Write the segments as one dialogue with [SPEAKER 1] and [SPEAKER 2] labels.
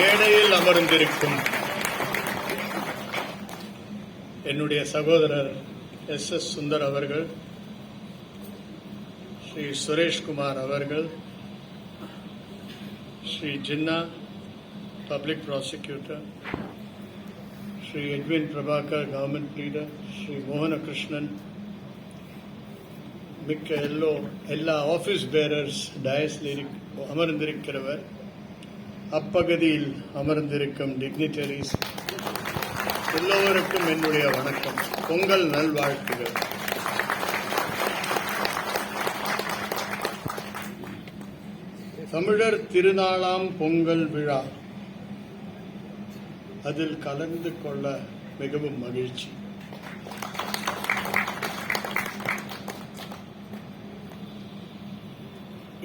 [SPEAKER 1] மேடையில் அமர்ந்திருக்கும் என்னுடைய சகோதரர் எஸ் சுந்தர் அவர்கள், ஸ்ரீ சுரேஷ்குமார் அவர்கள், Shri Jinna public prosecutor, Shri Edwin Prabhakar government leader, Shri மோகன கிருஷ்ணன், மிக்க எல்லா ஆஃபீஸ் பேரர்ஸ், டயஸில் அமர்ந்திருக்கிறவர், அப்பகுதியில் அமர்ந்திருக்கும் டிக்னிட்டரிஸ் எல்லோருக்கும் என்னுடைய வணக்கம். பொங்கல் நல்வாழ்த்துகள். தமிழர் திருநாளாம் பொங்கல் விழா, அதில் கலந்து கொள்ள மிகவும் மகிழ்ச்சி.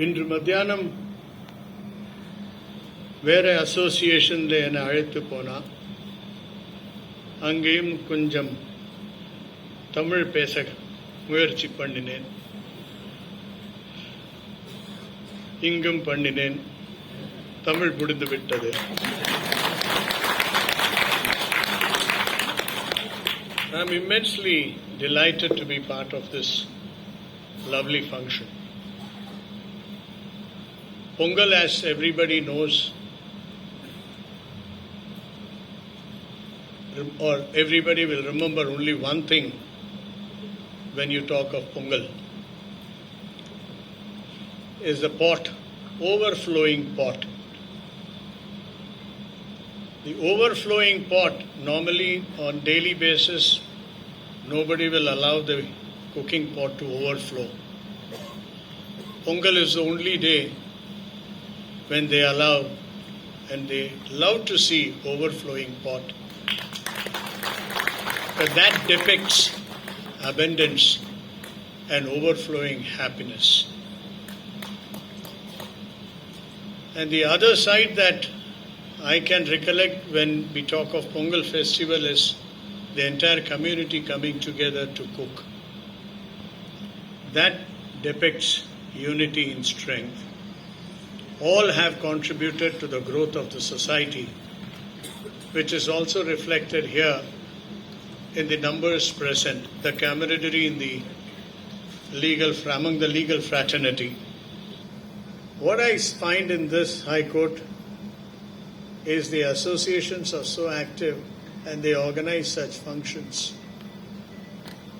[SPEAKER 1] இன்று மத்தியானம் வேற அசோசியேஷன்ல என்னை அழைத்து போனா, அங்கேயும் கொஞ்சம் தமிழ் பேச முயற்சி பண்ணினேன், இங்கும் பண்ணினேன். தமிழ் முடிந்து விட்டது. I am immensely delighted to be part of this lovely function. Pongal, as everybody knows, or everybody will remember only one thing when you talk of Pongal, is the pot, overflowing pot. The overflowing pot, normally on daily basis, nobody will allow the cooking pot to overflow. Pongal is the only day when they allow, and they love to see overflowing pot. But that depicts abundance and overflowing happiness. And the other side that I can recollect when we talk of Pongal festival is the entire community coming together to cook. That depicts unity in strength. All have contributed to the growth of the society, which is also reflected here in the numbers present, the camaraderie in the among the legal fraternity. What I find in this High Court is the associations are so active and they organize such functions,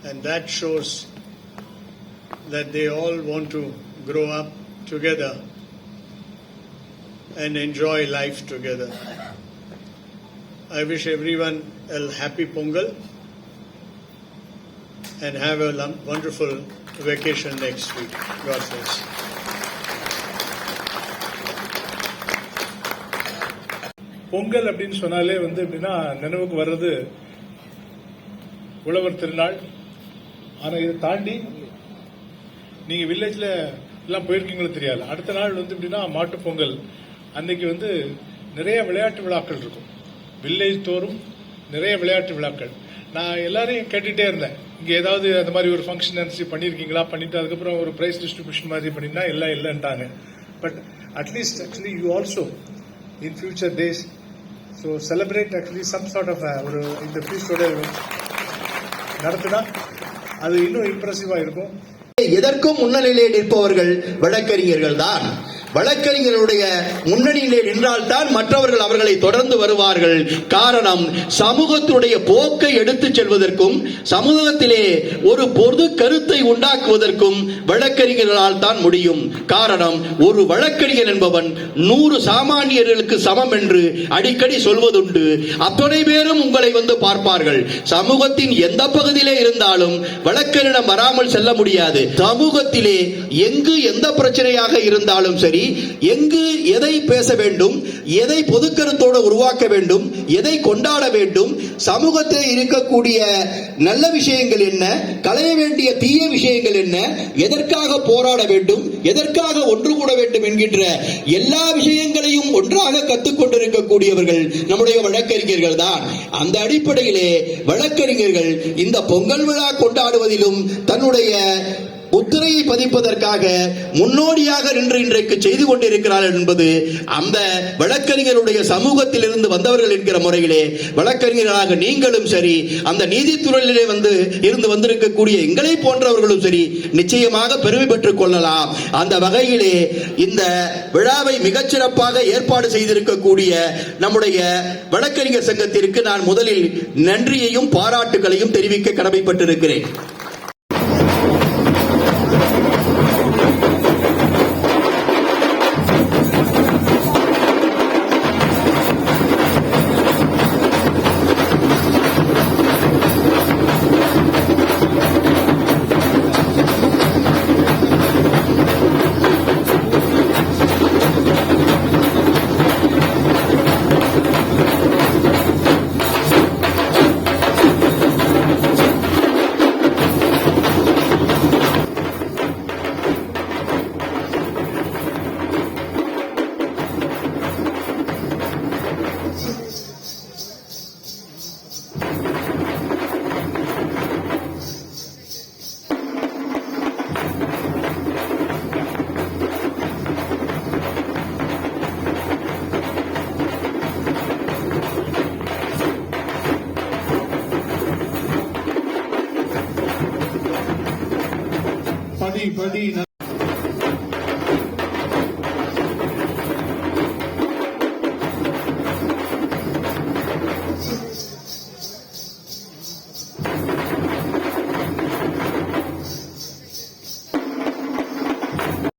[SPEAKER 1] and that shows that they all want to grow up together and enjoy life together. I wish everyone a happy Pongal and have a wonderful vacation next week. God bless.
[SPEAKER 2] Pongal அப்படின்னு சொன்னாலே எப்படின்னா நினைவுக்கு வர்றது உழவர் திருநாள். ஆனா இதை தாண்டி நீங்க வில்லேஜ்ல எல்லாம் போயிருக்கீங்களோ தெரியாது. அடுத்த நாள் எப்படின்னா மாட்டு பொங்கல் அன்னைக்கு நிறைய விளையாட்டு விழாக்கள் இருக்கும். வில்லேஜ் தோறும் நிறைய விளையாட்டு விழாக்கள். நான் எல்லாரையும் கேட்டுட்டே இருந்தேன், இங்க ஏதாவது அந்த மாதிரி ஒரு ஃபங்க்ஷன் பண்ணிருக்கீங்களா? பண்ணிட்டு அதுக்கப்புறம் ஒரு பிரைஸ் டிஸ்ட்ரிபியூஷன் மாதிரி பண்ணினா எல்லாம் இல்லைன்ட்டாங்க. But at least actually you also in future days, so celebrate actually some sort of ஒரு இந்த ஃபீஸ்டோட நடத்தினா அது இன்னும் இம்ப்ரெசிவா இருக்கும்.
[SPEAKER 3] எதற்கும் முன்னணியிலே நிற்பவர்கள் வழக்கறிஞர்கள் தான். வழக்கறிஞருடைய முன்னணியிலே நின்றால்தான் மற்றவர்கள் அவர்களை தொடர்ந்து வருவார்கள். காரணம், சமூகத்தினுடைய போக்கை எடுத்துச் செல்வதற்கும் சமூகத்திலே ஒரு பொது கருத்தை உண்டாக்குவதற்கும் வழக்கறிஞர்களால் தான் முடியும். காரணம், ஒரு வழக்கறிஞர் என்பவன் 100 சாமானியர்களுக்கு சமம் என்று அடிக்கடி சொல்வதுண்டு. அத்தனை பேரும் உங்களை பார்ப்பார்கள். சமூகத்தின் எந்த பகுதியிலே இருந்தாலும் வழக்கறிஞரிடம் வராமல் செல்ல முடியாது. சமூகத்திலே எங்கு எந்த பிரச்சனையாக இருந்தாலும் சரி, எங்கு எதை பேச வேண்டும், எதை பொதுக்கருத்தோடு உருவாக்க வேண்டும், எதை கொண்டாட வேண்டும், சமூகத்தில் இருக்கக்கூடிய நல்ல விஷயங்கள் என்ன, களைய வேண்டிய தீய விஷயங்கள் என்ன, எதற்காக போராட வேண்டும், எதற்காக ஒன்று கூட வேண்டும் என்கின்ற எல்லா விஷயங்களையும் ஒன்றாக கற்றுக்கொண்டிருக்கக்கூடியவர்கள் நம்முடைய வழக்கறிஞர்கள் தான். அந்த அடிப்படையிலே வழக்கறிஞர்கள் இந்த பொங்கல் விழா கொண்டாடுவதிலும் தன்னுடைய முத்திரையை பதிப்பதற்காக முன்னோடியாக நின்று இன்றைக்கு செய்து கொண்டிருக்கிறார்கள் என்பது அந்த வழக்கறிஞருடைய சமூகத்தில் இருந்து வந்தவர்கள் என்கிற முறையிலே வழக்கறிஞர்களாக நீங்களும் சரி, அந்த நீதித்துறையிலே இருந்து வந்திருக்கக்கூடிய எங்களை போன்றவர்களும் சரி நிச்சயமாக பெருமை பெற்றுக் கொள்ளலாம். அந்த வகையிலே இந்த விழாவை மிகச்சிறப்பாக ஏற்பாடு செய்திருக்கக்கூடிய நம்முடைய வழக்கறிஞர் சங்கத்திற்கு நான் முதலில் நன்றியையும் பாராட்டுகளையும் தெரிவிக்க கடமைப்பட்டிருக்கிறேன்.
[SPEAKER 2] படி